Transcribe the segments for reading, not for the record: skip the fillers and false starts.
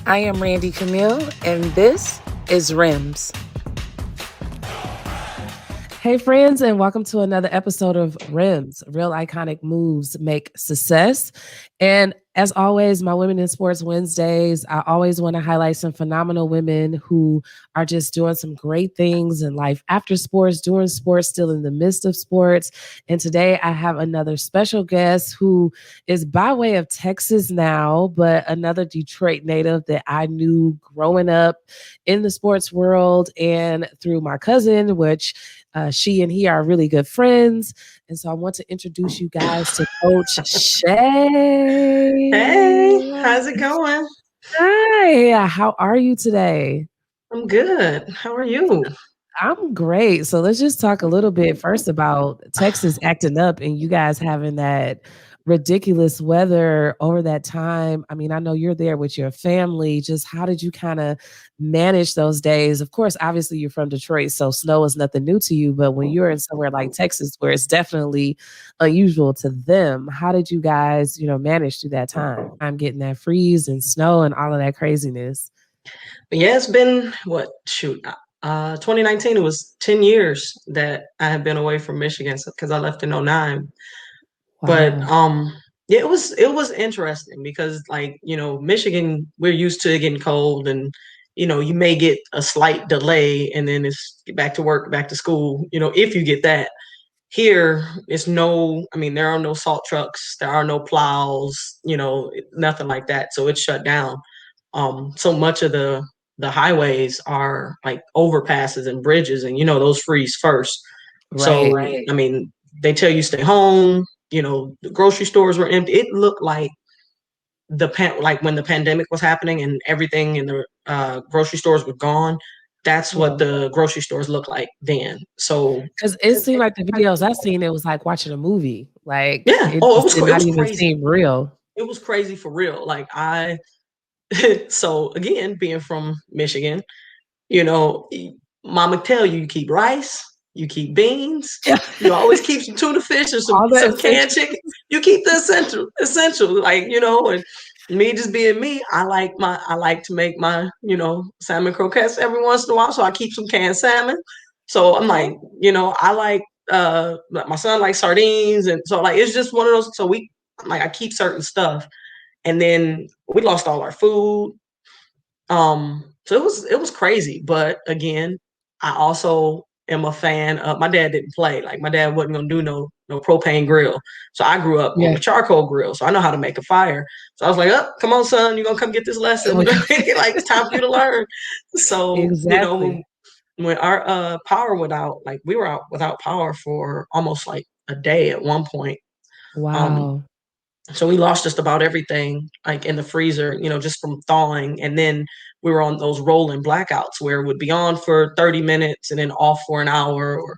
I am RanDee Camille, and this is R.I.M.S. Hey, friends, and welcome to another episode of R.I.M.S. Real Iconic Moves Make Success. And as always, my Women in Sports Wednesdays, I always want to highlight some phenomenal women who are just doing some great things in life after sports, during sports, still in the midst of sports. And today I have another special guest who is by way of Texas now, but another Detroit native that I knew growing up in the sports world and through my cousin, which she and he are really good friends. And so I want to introduce you guys to Coach Shay. Hey, how's it going? Hi, how are you today? I'm good. How are you? I'm great. So let's just talk a little bit first about Texas acting up and you guys having that ridiculous weather over that time. I mean, I know you're there with your family. Just how did you kind of manage those days? Of course, obviously you're from Detroit, so snow is nothing new to you. But when you're in somewhere like Texas, where it's definitely unusual to them, how did you guys, manage through that time? I'm getting that freeze and snow and all of that craziness. Yeah, it's been 2019, it was 10 years that I have been away from Michigan because I left in '09. But Wow. yeah, it was interesting because Michigan, we're used to it getting cold and you may get a slight delay and then it's back to work, back to school, if you get that. Here, there are no salt trucks, there are no plows, nothing like that. So it's shut down. So much of the highways are like overpasses and bridges, and those freeze first. So, Right. I mean, they tell you stay home. The grocery stores were empty. It looked like like when the pandemic was happening and everything in the grocery stores was gone. That's Yeah. what the grocery stores look like then. So, Because it seemed like the videos I seen, it was like watching a movie. Like, yeah. it Oh, just did it not was even crazy. seem real. It was crazy for real. So again, being from Michigan, you know, mama tell you keep rice, you keep beans, you always keep some tuna fish or some All the some canned essential. chicken. You keep the essential, and me just being me, I like to make my, salmon croquettes every once in a while. So I keep some canned salmon. So I'm Okay. like, I like my son likes sardines, and so like it's just one of those. So I keep certain stuff, and then we lost all our food. So it was crazy, but again, I also am a fan of my dad didn't play. Like my dad wasn't gonna do no propane grill. So I grew up on Yeah. the charcoal grill. So I know how to make a fire. So I was like, oh, come on, son, you're gonna come get this lesson. Like it's time for you to learn. So, Exactly. when our power went out, like we were out without power for almost like a day at one point. Um, Wow. so we lost just about everything, like in the freezer, just from thawing. And then we were on those rolling blackouts where it would be on for 30 minutes and then off for an hour, or,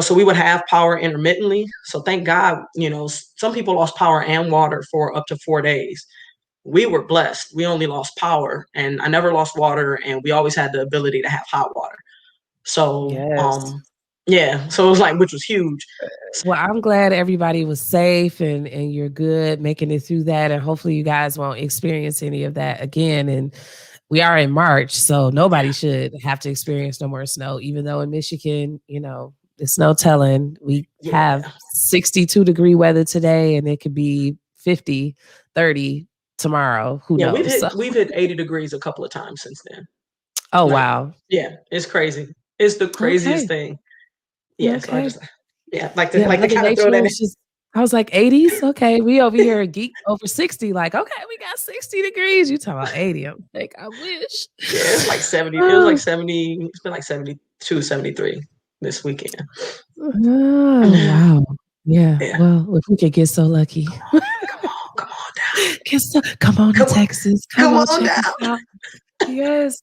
so we would have power intermittently. So thank God, some people lost power and water for up to 4 days. We were blessed. We only lost power and I never lost water. And we always had the ability to have hot water. So, Yes. yeah, so it was like, which was huge. Well, I'm glad everybody was safe and you're good making it through that. And hopefully you guys won't experience any of that again. And we are in March, so nobody should have to experience no more snow, even though in Michigan, it's no telling. We have Yeah. 62-degree weather today and it could be 50, 30 tomorrow. Who Yeah, we've knows? So, hit we've hit 80 degrees a couple of times since then. oh, Like, wow. yeah, it's crazy. It's the craziest Okay. thing. Yeah, so I Okay. just like to Yeah, like to Mother kind of throw Nature that in. was just I was like 80s. Okay. We over here geek over 60. Like, okay, we got 60 degrees. You talking about 80. I'm like, I wish. Yeah, it's like 70. It was like Oh, 70. It's been like 72, 73 this weekend. oh, wow. Yeah. Yeah. Well, if we could get so lucky. Come on down. Come on to Come on, Texas. Come come on, on check us down. out. Yes.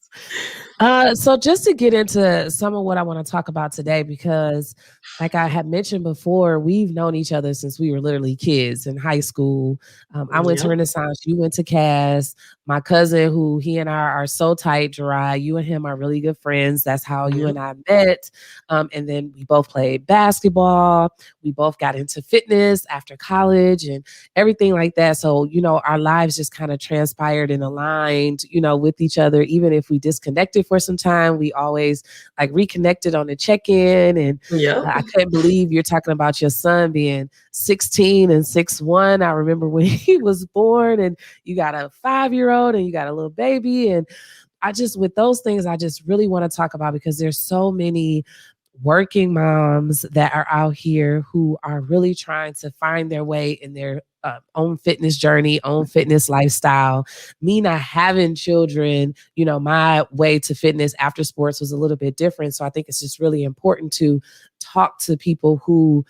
So just to get into some of what I want to talk about today, because like I had mentioned before, we've known each other since we were literally kids in high school. I went to Yep. Renaissance, you went to Cass. my cousin, who he and I are so tight, Jerai, you and him are really good friends. That's how you Yeah. and I met. And then we both played basketball. We both got into fitness after college and everything like that. So, our lives just kind of transpired and aligned, with each other. Even if we disconnected for some time, we always like reconnected on the check-in. And Yep. I couldn't believe you're talking about your son being 16 and 6'1". I remember when he was born, and you got a 5-year-old and you got a little baby. And with those things, I just really want to talk about, because there's so many working moms that are out here who are really trying to find their way in their own fitness journey, own fitness lifestyle. Me not having children, my way to fitness after sports was a little bit different. So I think it's just really important to talk to people who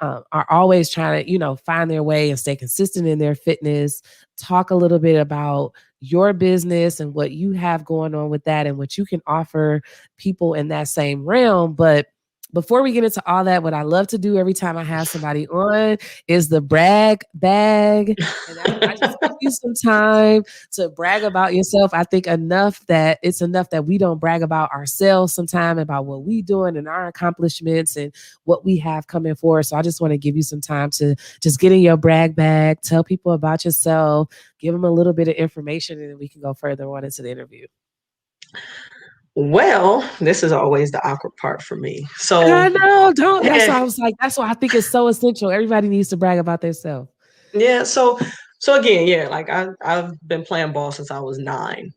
are always trying to, find their way and stay consistent in their fitness. Talk a little bit about your business and what you have going on with that and what you can offer people in that same realm. But before we get into all that, what I love to do every time I have somebody on is the brag bag. And I just give you some time to brag about yourself. I think it's enough that we don't brag about ourselves sometime, about what we doing and our accomplishments and what we have coming forward. So I just want to give you some time to just get in your brag bag, tell people about yourself, give them a little bit of information, and then we can go further on into the interview. Well, this is always the awkward part for me. So, I know, don't. That's yeah, why I was like, that's why I think it's so essential. Everybody needs to brag about themselves. yeah. So again, yeah, like I've been playing ball since I was 9.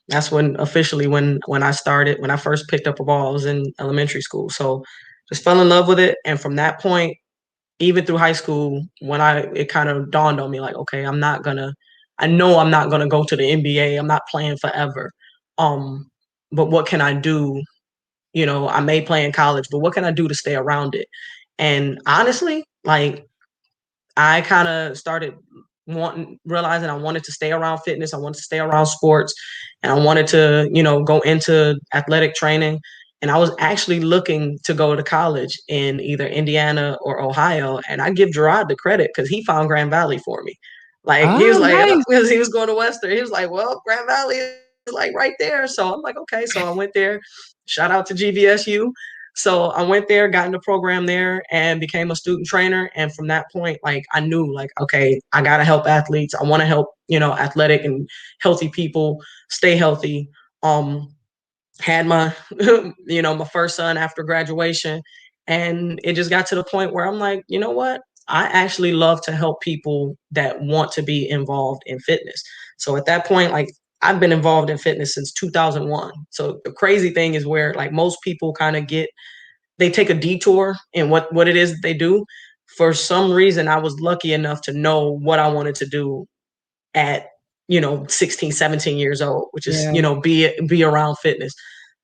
That's when officially when I started, when I first picked up a ball, I was in elementary school. So just fell in love with it, and from that point, even through high school, when it kind of dawned on me, like, okay, I know I'm not gonna go to the NBA. I'm not playing forever. Um, but what can I do? I may play in college, but what can I do to stay around it? And honestly, like I kind of started realizing I wanted to stay around fitness, I wanted to stay around sports, and I wanted to, go into athletic training. And I was actually looking to go to college in either Indiana or Ohio. And I give Gerard the credit because he found Grand Valley for me. Like he was Oh, like, nice. because he was going to Western, he was like, well, Grand Valley is like right there. So I'm like, okay. So I went there. Shout out to GVSU. So I went there, got in the program there, and became a student trainer. And from that point, like I knew, like, okay, I gotta help athletes. I want to help, athletic and healthy people stay healthy. Had my, my first son after graduation, and it just got to the point where I'm like, you know what? I actually love to help people that want to be involved in fitness. So at that point, like I've been involved in fitness since 2001. So the crazy thing is where like most people kind of they take a detour in what it is that they do. For some reason, I was lucky enough to know what I wanted to do at 16, 17 years old, which is Yeah, be around fitness.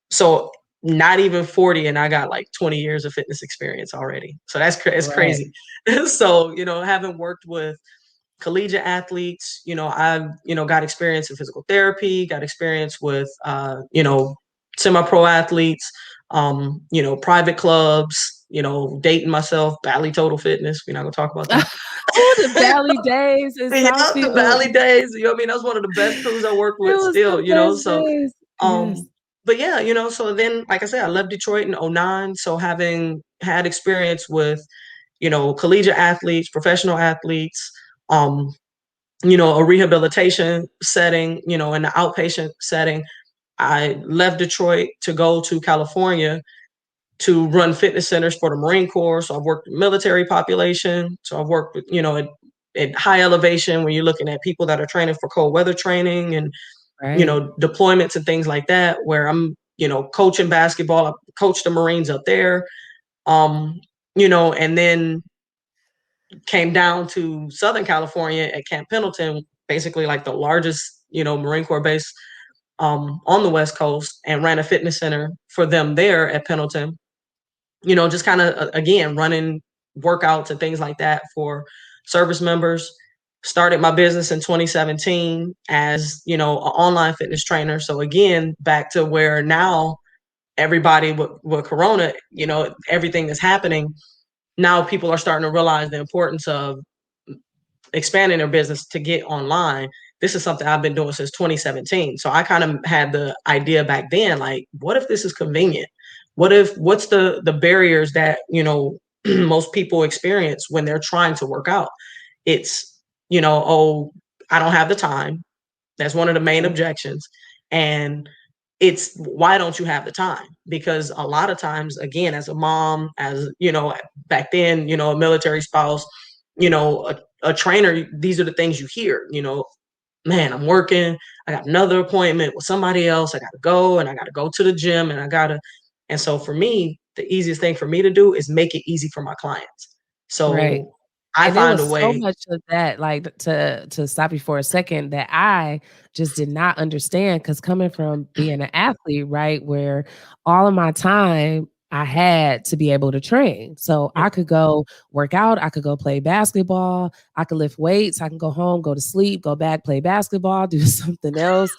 So not even 40, and I got like 20 years of fitness experience already. So it's right, crazy. So having worked with collegiate athletes, I've got experience in physical therapy, got experience with semi-pro athletes, private clubs, dating myself, Bally Total Fitness. We're not gonna talk about that. Oh, the Valley days in Yeah, the Southfield. Valley days. You know what I mean? That's one of the best crews I worked It with was still, the best So days. Yes. but yeah, so then like I said, I left Detroit in '09. So having had experience with, collegiate athletes, professional athletes, a rehabilitation setting, in the outpatient setting, I left Detroit to go to California to run fitness centers for the Marine Corps. So I've worked with military population. So I've worked with, at high elevation when you're looking at people that are training for cold weather training and, Right. deployments and things like that, where I'm, coaching basketball. I coached the Marines up there. Um, and then came down to Southern California at Camp Pendleton, basically like the largest, Marine Corps base on the West Coast, and ran a fitness center for them there at Pendleton. Just kind of again running workouts and things like that for service members. Started my business in 2017 as an online fitness trainer. So again, back to where now everybody with Corona, everything that's happening now, people are starting to realize the importance of expanding their business to get online. this is something I've been doing since 2017. So I kind of had the idea back then, like, what if this is convenient? What's the barriers that, most people experience when they're trying to work out? It's, oh, I don't have the time. That's one of the main Right. objections. And it's, why don't you have the time? Because a lot of times, again, as a mom, as back then, a military spouse, a trainer, these are the things you hear, man, I'm working, I got another appointment with somebody else, I gotta go, and I gotta go to the gym, and so for me, the easiest thing for me to do is make it easy for my clients. Right. So I And it find a was so way. much of that, like, to stop you for a second, that I just did not understand, because coming from being an athlete, right, where all of my time I had to be able to train. So I could go work out, I could go play basketball, I could lift weights, I can go home, go to sleep, go back, play basketball, do something else.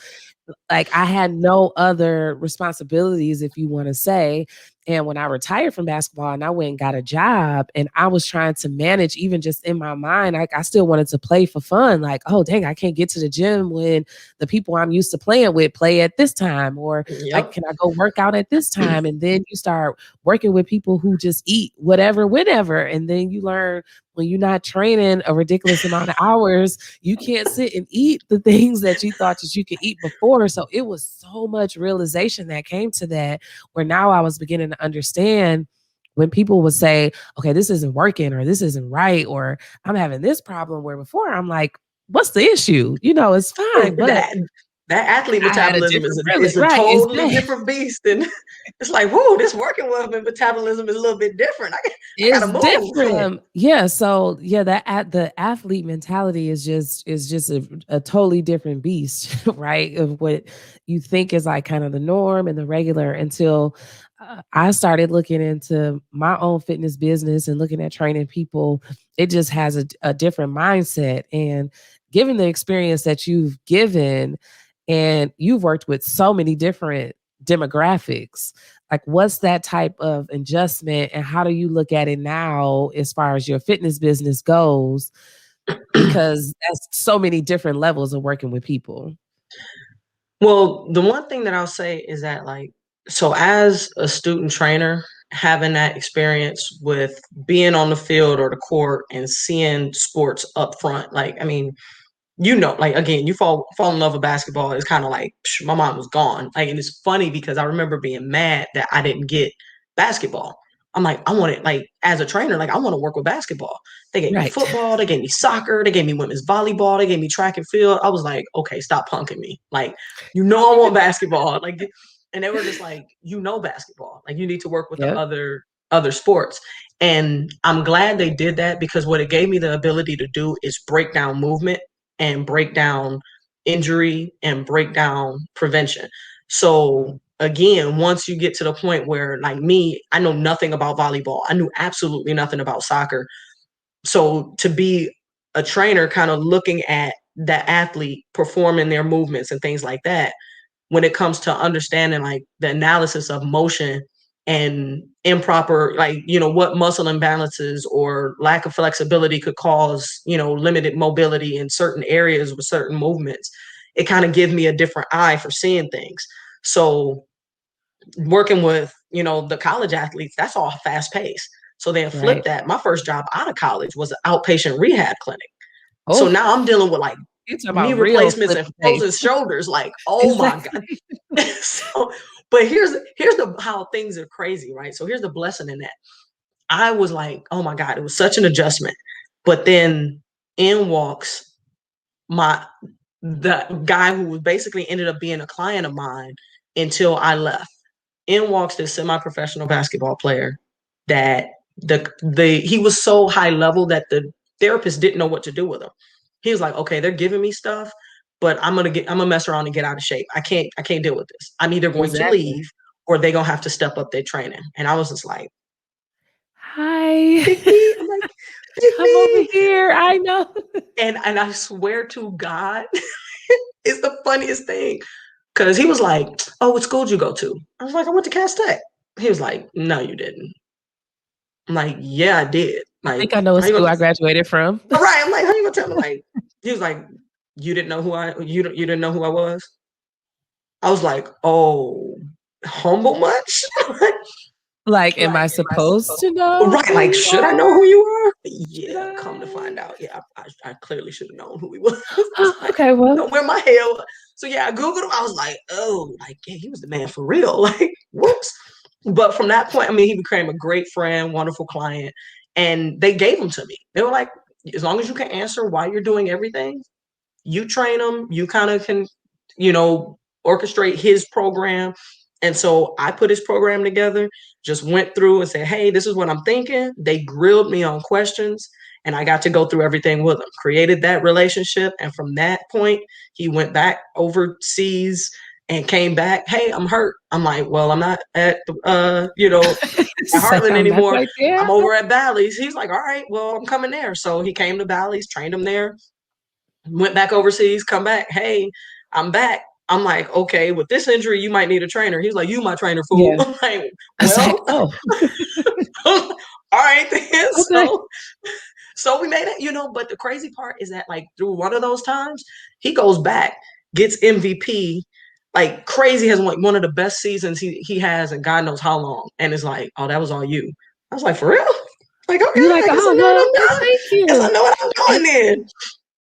Like, I had no other responsibilities, if you wanna say. And when I retired from basketball and I went and got a job, and I was trying to manage, even just in my mind, I still wanted to play for fun. Like, oh, dang, I can't get to the gym when the people I'm used to playing with play at this time. Or like, Yep. can I go work out at this time? And then you start working with people who just eat whatever, whenever. And then you learn, when you're not training a ridiculous amount of hours, you can't sit and eat the things that you thought that you could eat before. So it was so much realization that came to that, where now I was beginning to understand when people would say, okay, this isn't working, or this isn't right, or I'm having this problem, where before I'm like, what's the issue? It's fine. But That athlete I had a metabolism different is a right, totally exactly. different beast, and it's like, whoa, this working woman metabolism is a little bit different. I It's gotta move. different. Yeah, so yeah, the athlete mentality is just a totally different beast, right? Of what you think is like kind of the norm and the regular, until I started looking into my own fitness business and looking at training people. It just has a different mindset. And given the experience that you've given, and you've worked with so many different demographics, like, what's that type of adjustment, and how do you look at it now as far as your fitness business goes? Because that's so many different levels of working with people. Well, the one thing that I'll say is that, like, so as a student trainer, having that experience with being on the field or the court and seeing sports up front, like, I mean, like, again, you fall in love with basketball. It's kind of like, my mind was gone. Like, and it's funny because I remember being mad that I didn't get basketball. I'm like, I want it, like, as a trainer, like, I want to work with basketball. They gave me Right. football, they gave me soccer, they gave me women's volleyball, they gave me track and field. I was like, okay, stop punking me. Like, I want basketball. Like, and they were just like, basketball. Like, you need to work with the Yep. other sports. And I'm glad they did that, because what it gave me the ability to do is break down movement and break down injury and break down prevention. So again, once you get to the point where, like me, I know nothing about volleyball, I knew absolutely nothing about soccer. So to be a trainer, kind of looking at that athlete performing their movements and things like that, when it comes to understanding, like, the analysis of motion and improper, like, what muscle imbalances or lack of flexibility could cause, limited mobility in certain areas with certain movements, it kind of gives me a different eye for seeing things. So working with, the college athletes, that's all fast paced. So then flip Right. that. My first job out of college was an outpatient rehab clinic. So Oh, now I'm dealing with, like, you talking knee about real replacements and flipping frozen pace. shoulders. Like, oh my God. Exactly. So, but here's the how things are crazy, right? So here's the blessing in that. I was like, oh my God, it was such an adjustment. But then in walks my the guy who was basically ended up being a client of mine until I left. In walks this semi-professional basketball player that he was so high level that the therapist didn't know what to do with him. He was like, okay, they're giving me stuff, but I'm gonna mess around and get out of shape. I can't deal with this. I'm either going to Exactly. leave or they're gonna have to step up their training. And I was just like, Hi. pick me. I'm like, pick Come over me. here. I know. And I swear to God, it's the funniest thing. Cause he was like, oh, what school did you go to? I was like, I went to Cass Tech. He was like, no, you didn't. I'm like, yeah, I did. I think Like, I know what how you school gonna I graduated from. all right. I'm like, how you gonna tell me? Like, he was like, You didn't know who you didn't know who I was. I was like, oh, humble much? Like, am Like, I am I supposed supposed to know right? who Like, you should I know are? who you are? Should Yeah, come to I? find out, yeah, I clearly should have known who he was. Oh, Like, okay, well, somewhere in my head. So yeah, I googled him. I was like, oh, like yeah, he was the man for real. Like, whoops. But from that point, I mean, he became a great friend, wonderful client, and they gave him to me. They were like, as long as you can answer why you're doing everything, you train them, you kind of can, you know, orchestrate his program. And so I put his program together, just went through and said, hey, this is what I'm thinking. They grilled me on questions and I got to go through everything with him, created that relationship. And from that point, he went back overseas and came back. Hey, I'm hurt. I'm like, well, I'm not at, at it's like Heartland I'm not anymore. quite there. I'm over at Bally's. He's like, all right, well, I'm coming there. So he came to Bally's, trained him there, went back overseas, come back. Hey, I'm back. I'm like, okay, with this injury, you might need a trainer. He's like, you my trainer, fool. Yeah. I'm like, It's like, well, oh, all right then. okay. So we made it, but the crazy part is that like through one of those times, he goes back, gets MVP, like crazy, has like one of the best seasons he has and God knows how long. And it's like, oh, that was all you. I was like, for real? Like, okay, You're like, I guess I oh, know what well, I'm doing. thank Guess I you. know what I'm And doing then.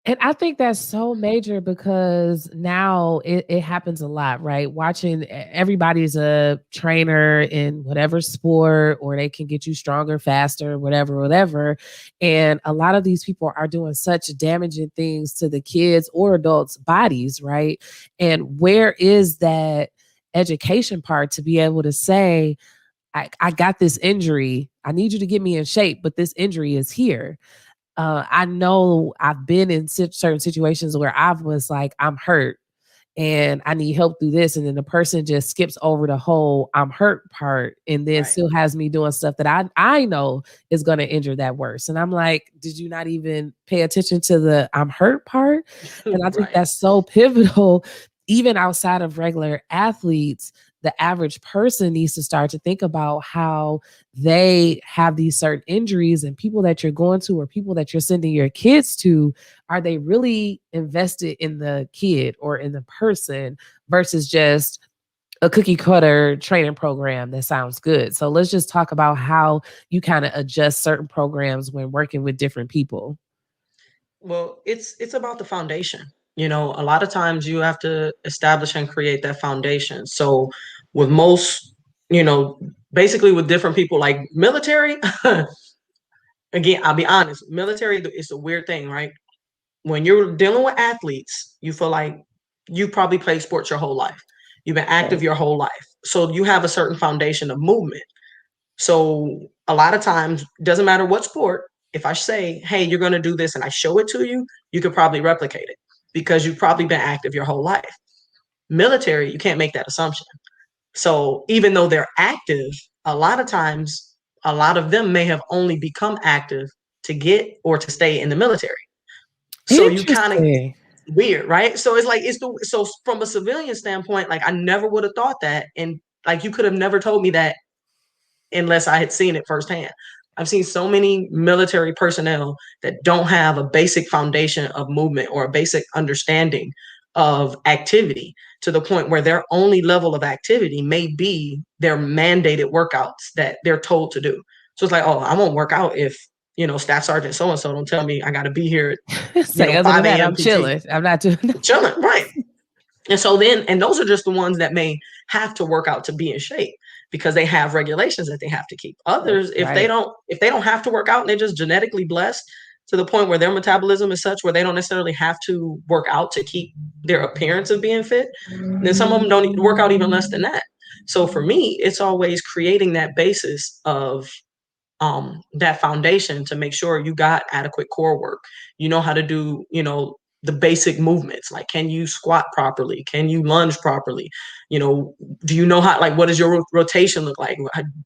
And I think that's so major because now it happens a lot, right? Watching everybody's a trainer in whatever sport, or they can get you stronger, faster, whatever, whatever. And a lot of these people are doing such damaging things to the kids or adults' bodies, right? And where is that education part to be able to say, I got this injury. I need you to get me in shape, but this injury is here. I know I've been in certain situations where I was like, I'm hurt and I need help through this. And then the person just skips over the whole I'm hurt part and then Right. still has me doing stuff that I know is going to injure that worse. And I'm like, did you not even pay attention to the I'm hurt part? And I think Right. that's so pivotal, even outside of regular athletes. The average person needs to start to think about how they have these certain injuries, and people that you're going to or people that you're sending your kids to, are they really invested in the kid or in the person versus just a cookie cutter training program that sounds good? So let's just talk about how you kind of adjust certain programs when working with different people. Well, it's about the foundation. A lot of times you have to establish and create that foundation. So with most, basically with different people like military, again, I'll be honest, military is a weird thing, right? When you're dealing with athletes, you feel like you probably played sports your whole life. You've been active Right. your whole life. So you have a certain foundation of movement. So a lot of times, doesn't matter what sport, if I say, hey, you're going to do this and I show it to you, you could probably replicate it because you've probably been active your whole life. Military, you can't make that assumption. So even though they're active, a lot of times, a lot of them may have only become active to get or to stay in the military. So you kind of Interesting. weird, right? So it's like so from a civilian standpoint, like I never would have thought that, and like you could have never told me that unless I had seen it firsthand. I've seen so many military personnel that don't have a basic foundation of movement or a basic understanding of activity to the point where their only level of activity may be their mandated workouts that they're told to do. So it's like, oh, I won't work out if, Staff Sergeant so and so don't tell me I got to be here at, It's like, other than 5 that, a.m. I'm PT. chilling. I'm not doing I'm chilling, right? And so and those are just the ones that may have to work out to be in shape because they have regulations that they have to keep. Others, right. if they don't have to work out and they're just genetically blessed to the point where their metabolism is such where they don't necessarily have to work out to keep their appearance of being fit, then some of them don't work out even less than that. So for me, it's always creating that basis of that foundation to make sure you got adequate core work. You know how to do, the basic movements. Like, can you squat properly? Can you lunge properly? You know, do you know how, like, what does your rotation look like?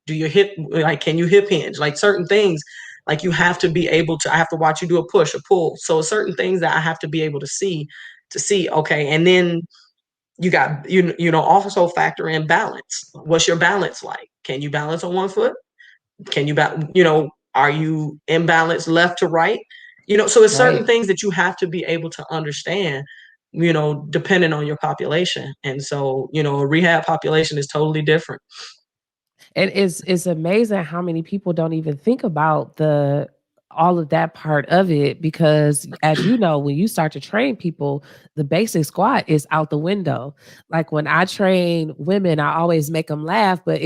Do your hip, like, can you hip hinge? Like certain things, like you have to be able to, I have to watch you do a push, a pull. So certain things that I have to be able to see, okay. And then you got, also factor in balance. What's your balance like? Can you balance on one foot? Can you, are you imbalanced left to right? So it's certain Right. things that you have to be able to understand, depending on your population. And so, a rehab population is totally different. And it's amazing how many people don't even think about the all of that part of it, because as you know, when you start to train people, the basic squat is out the window. Like when I train women, I always make them laugh, but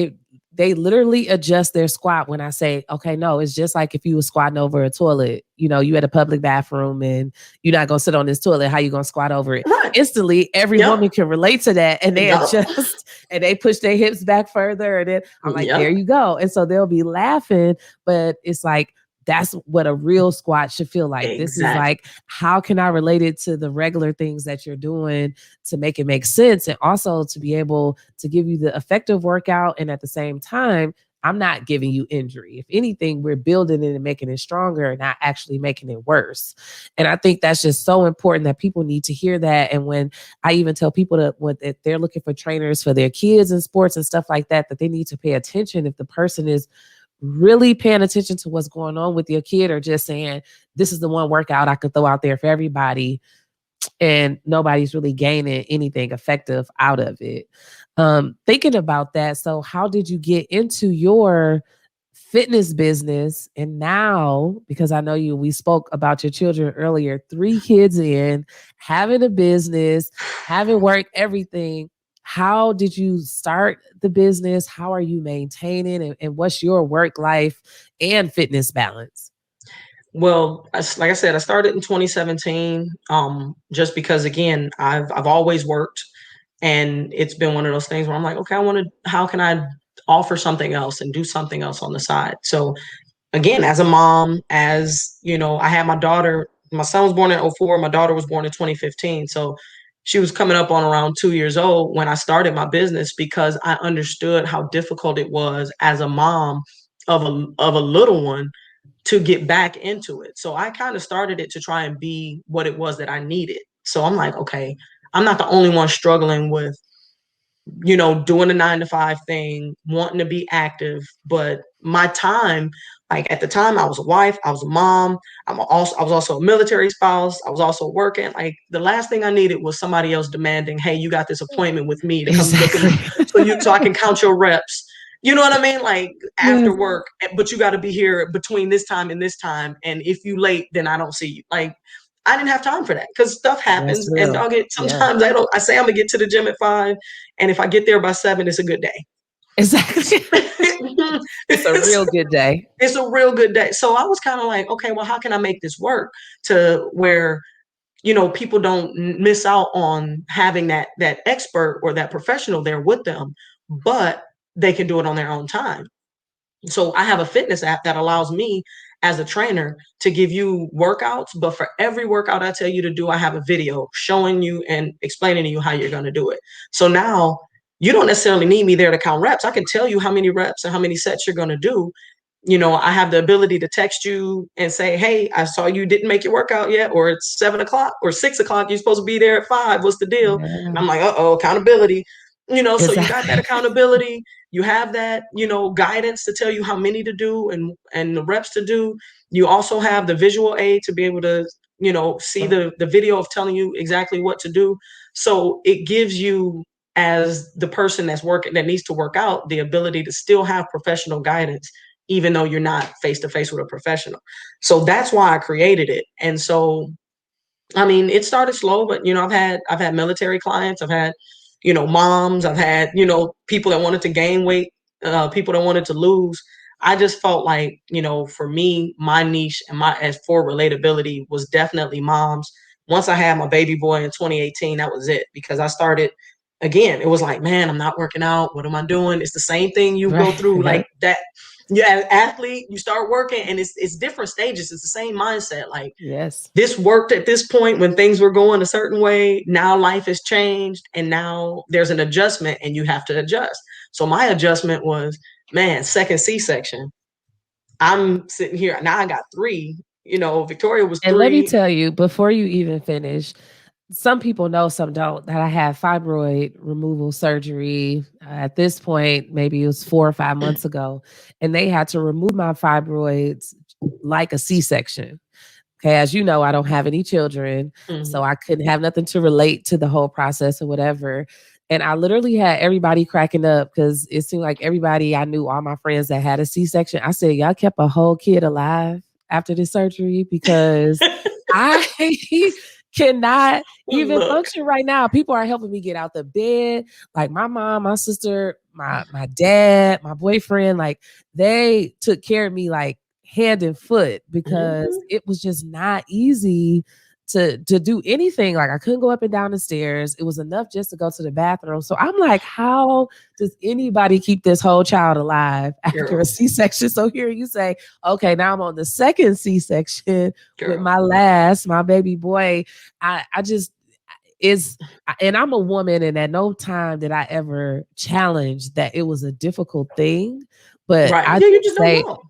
they literally adjust their squat when I say, okay, no, it's just like if you were squatting over a toilet, you at a public bathroom and you're not gonna sit on this toilet, how you gonna squat over it? Right. Instantly, every Yep. woman can relate to that, and they Yep. adjust and they push their hips back further. And then I'm like, there Yep. you go. And so they'll be laughing, but it's like, that's what a real squat should feel like. This is Exactly. like, how can I relate it to the regular things that you're doing to make it make sense? And also to be able to give you the effective workout. And at the same time, I'm not giving you injury. If anything, we're building it and making it stronger, not actually making it worse. And I think that's just so important that people need to hear that. And when I even tell people that when if they're looking for trainers for their kids and sports and stuff like that, that they need to pay attention if the person is really paying attention to what's going on with your kid, or just saying, this is the one workout I could throw out there for everybody, and nobody's really gaining anything effective out of it. Thinking about that, so how did you get into your fitness business? And now, because I know we spoke about your children earlier, 3 kids in, having a business, having work, everything. How did you start the business? How are you maintaining, and what's your work life and fitness balance? Well, like I said, I started in 2017, just because, again, I've always worked, and it's been one of those things where I'm like, okay, how can I offer something else and do something else on the side? So again, as a mom, I had my daughter. My son was born in '04. My daughter was born in 2015. So she was coming up on around 2 years old when I started my business, because I understood how difficult it was as a mom of a little one to get back into it. So I kind of started it to try and be what it was that I needed. So I'm like, okay, I'm not the only one struggling with, doing the 9 to 5 thing, wanting to be active. But my time, like at the time, I was a wife, I was a mom, I was also a military spouse, I was also working. Like the last thing I needed was somebody else demanding, hey, you got this appointment with me to come look at Exactly. me, so I can count your reps. You know what I mean? Like after Yes. work, but you got to be here between this time and this time. And if you late, then I don't see you. Like I didn't have time for that, because stuff That's happens. And real. I'll get Yeah. sometimes I say I'm gonna get to the gym at 5, and if I get there by 7, it's a good day. Exactly. It's a it's, real good day. it's a real good day. So I was kind of like, okay, well, how can I make this work to where people don't miss out on having that expert or that professional there with them, but they can do it on their own time. So I have a fitness app that allows me as a trainer to give you workouts, but for every workout I tell you to do, I have a video showing you and explaining to you how you're going to do it. So now you don't necessarily need me there to count reps. I can tell you how many reps and how many sets you're going to do. I have the ability to text you and say, hey, I saw you didn't make your workout yet, or it's 7 o'clock or 6 o'clock. You're supposed to be there at 5. What's the deal? Yeah. I'm like, uh-oh, accountability. So you got that Exactly. accountability. You have that, guidance to tell you how many to do and the reps to do. You also have the visual aid to be able to, see the video of telling you exactly what to do. So it gives you, as the person that needs to work out, the ability to still have professional guidance, even though you're not face to face with a professional. So that's why I created it. And so, I mean, it started slow, but I've had military clients, I've had, moms, I've had, people that wanted to gain weight, people that wanted to lose. I just felt like, for me, my niche and my as for relatability was definitely moms. Once I had my baby boy in 2018, that was it, because I started again. It was like, man, I'm not working out. What am I doing? It's the same thing you go Right. through, like Yep. that. Yeah, as an athlete, you start working, and it's different stages. It's the same mindset. Like Yes. this worked at this point when things were going a certain way. Now life has changed, and now there's an adjustment, and you have to adjust. So my adjustment was, man, second C-section. I'm sitting here now. I got 3. Victoria was And let me 3. tell you, before you even finish, some people know, some don't, that I had fibroid removal surgery at this point. Maybe it was 4 or 5 months ago, and they had to remove my fibroids like a C-section. Okay, as you know, I don't have any children, so I couldn't have nothing to relate to the whole process or whatever. And I literally had everybody cracking up because it seemed like everybody I knew, all my friends that had a C-section, I said, y'all kept a whole kid alive after this surgery because I cannot even Look. function right now. People are helping me get out the bed. Like my mom, my sister, my dad, my boyfriend, like they took care of me like hand and foot because it was just not easy to do anything. Like I couldn't go up and down the stairs. It was enough just to go to the bathroom. So I'm like, how does anybody keep this whole child alive after Girl. a C-section? So here you say, okay, now I'm on the second C-section with Girl. my baby boy. I just is, and I'm a woman, and at no time did I ever challenge that it was a difficult thing. But Right. I Yeah, you just just don't say, know.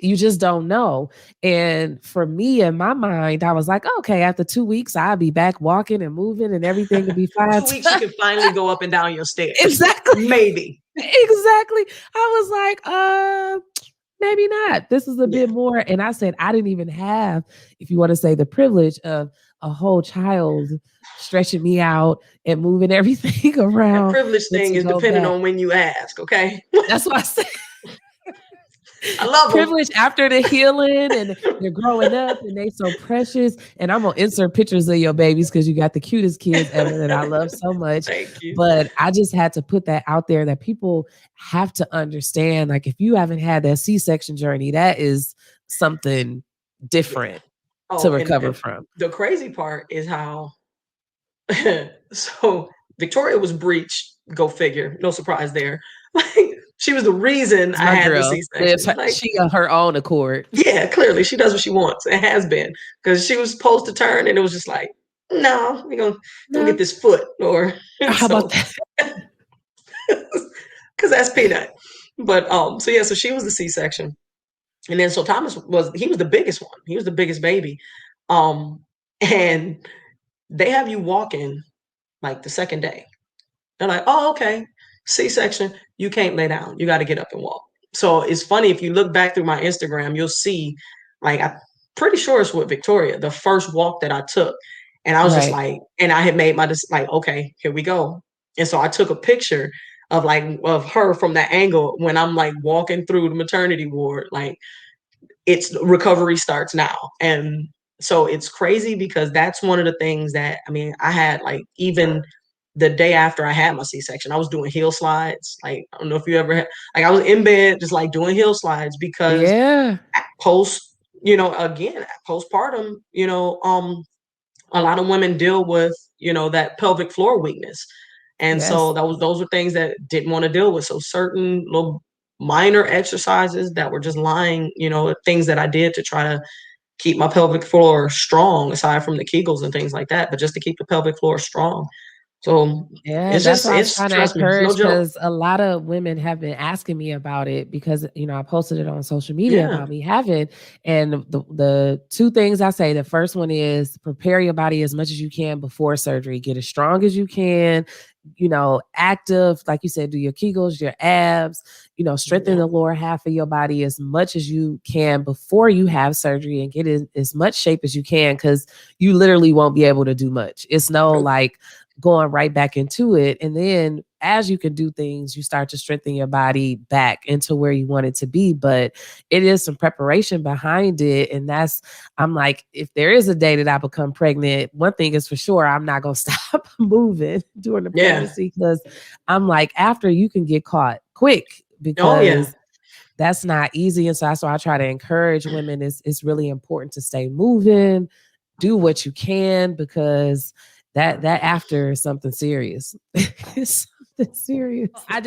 you just don't know. And for me, in my mind, I was like, okay, after 2 weeks, I'll be back walking and moving and everything will be fine. 2 weeks you can finally go up and down your stairs. Exactly. Maybe. Exactly. I was like, maybe not. This is a Yeah. bit more. And I said, I didn't even have, if you want to say, the privilege of a whole child stretching me out and moving everything That around privilege and thing to is go dependent back. on when you ask, okay? That's why I said I love them. privilege after the healing and they're growing up and they so precious. And I'm gonna insert pictures of your babies because you got the cutest kids ever that I love so much. Thank you. But I just had to put that out there that people have to understand. Like if you haven't had that C-section journey, that is something Yeah. different to Oh, recover and from. the crazy part is how so Victoria was breached. Go figure. No surprise there. Like she was the reason I My had the girl lives C-section. Like, she on her own accord. yeah, clearly she does what she wants. It has been because she was supposed to turn, and it was just like, no, we're gonna get No, this foot, or how about so that? because that's peanut. But so yeah, so she was the C-section, and then so Thomas was the biggest one. He was the biggest baby, and they have you walking like the second day. They're like, oh, okay, C-section, you can't lay down. You got to get up and walk. So it's funny if you look back through my Instagram, you'll see, like, I'm pretty sure it's with Victoria, the first walk that I took. And I was just Right. like, and I had made like, okay, here we go. And so I took a picture of her from that angle when I'm like walking through the maternity ward, like it's recovery starts now. And so it's crazy because that's one of the things that I mean, I had like even the day after I had my C-section, I was doing heel slides. Like, I don't know if you ever had, like, I was in bed just like doing heel slides because Yeah. post, again, postpartum, a lot of women deal with, that pelvic floor weakness. And so Yes. those were things that didn't want to deal with. So certain little minor exercises that were just lying, things that I did to try to keep my pelvic floor strong, aside from the Kegels and things like that, but just to keep the pelvic floor strong. So Yeah, it's that's just, why I was it's, trying to trust me, it's no encourage joke. because a lot of women have been asking me about it because I posted it on social media Yeah. about me having, and the two things I say. The first one is prepare your body as much as you can before surgery. Get as strong as you can. Active, like you said, do your Kegels, your abs. Strengthen Yeah. the lower half of your body as much as you can before you have surgery, and get in as much shape as you can because you literally won't be able to do much. It's no Nope. like going right back into it. And then as you can do things, you start to strengthen your body back into where you want it to be. But it is some preparation behind it. And I'm like, if there is a day that I become pregnant, one thing is for sure, I'm not going to stop moving during the Yeah. pregnancy because I'm like, after you can get caught quick Oh, yeah. because that's not easy. And so that's why I try to encourage women. It's really important to stay moving, do what you can because that after is something serious. It's something serious. I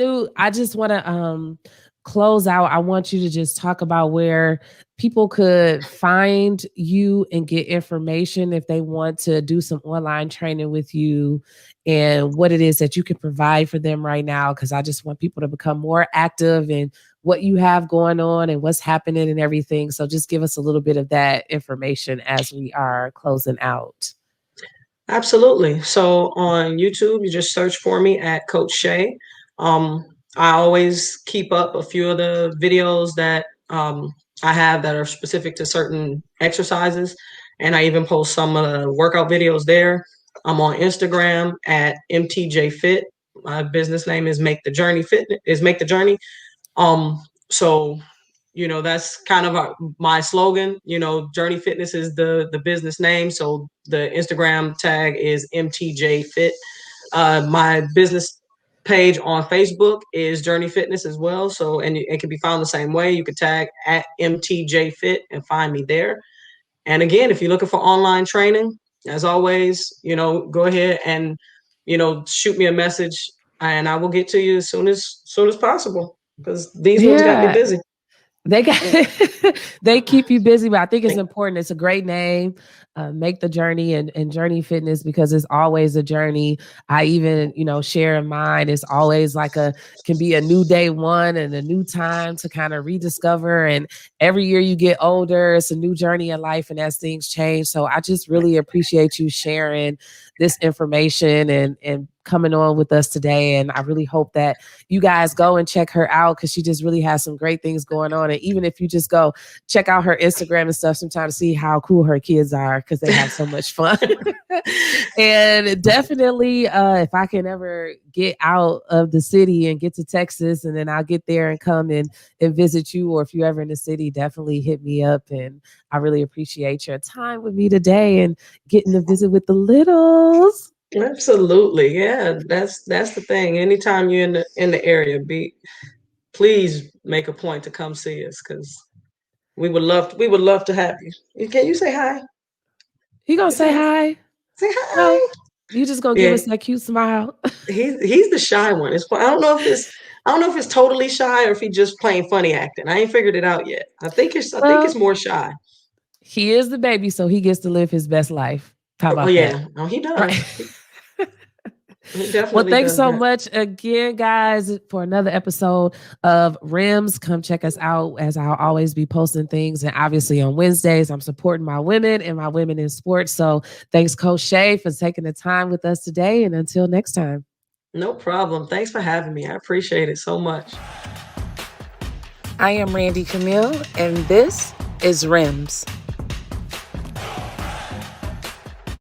just want to close out. I want you to just talk about where people could find you and get information if they want to do some online training with you and what it is that you can provide for them right now because I just want people to become more active in what you have going on and what's happening and everything. So just give us a little bit of that information as we are closing out. Absolutely. So on YouTube, you just search for me at Coach Shay. Um, I always keep up a few of the videos that I have that are specific to certain exercises. and I even post some workout videos there. I'm on Instagram at MTJ Fit. My business name is Make the Journey Fitness. Is Make the Journey. So that's kind of my slogan. Journey Fitness is the business name. So the Instagram tag is MTJ Fit. My business page on Facebook is Journey Fitness as well. So, and it can be found the same way. You can tag at MTJ Fit and find me there. And again, if you're looking for online training, as always, go ahead and, shoot me a message and I will get to you as soon as possible because these ones got me Yeah. busy. They got they keep you busy, but I think it's important. It's a great name, Make the Journey and Journey Fitness, because it's always a journey. I even, share in mine. It's always like can be a new day one and a new time to kind of rediscover. And every year you get older, it's a new journey in life, and as things change. So I just really appreciate you sharing this information and coming on with us today. And I really hope that you guys go and check her out because she just really has some great things going on. And even if you just go check out her Instagram and stuff sometimes to see how cool her kids are because they have so much fun. And definitely, if I can ever get out of the city and get to Texas, and then I'll get there and come and visit you, or if you're ever in the city, definitely hit me up. And I really appreciate your time with me today and getting to visit with the littles. Absolutely. Yeah, that's the thing. Anytime you're in the area, please make a point to come see us because we would love to have you. Can you say hi? You gonna say hi? Say No, hi. you just gonna give Yeah, us that cute smile. he's the shy one. I don't know if it's totally shy or if he's just playing funny acting. I ain't figured it out yet. I think it's Well, more shy. he is the baby, so he gets to live his best life. How Oh about that? yeah, no, he does. Right. He Well, definitely thanks does so that. much again, guys, for another episode of RIMS. Come check us out, as I'll always be posting things. And obviously on Wednesdays, I'm supporting my women and my women in sports. So thanks, Coach Shay, for taking the time with us today. And until next time. No problem. Thanks for having me. I appreciate it so much. I am RanDee Camille, and this is RIMS.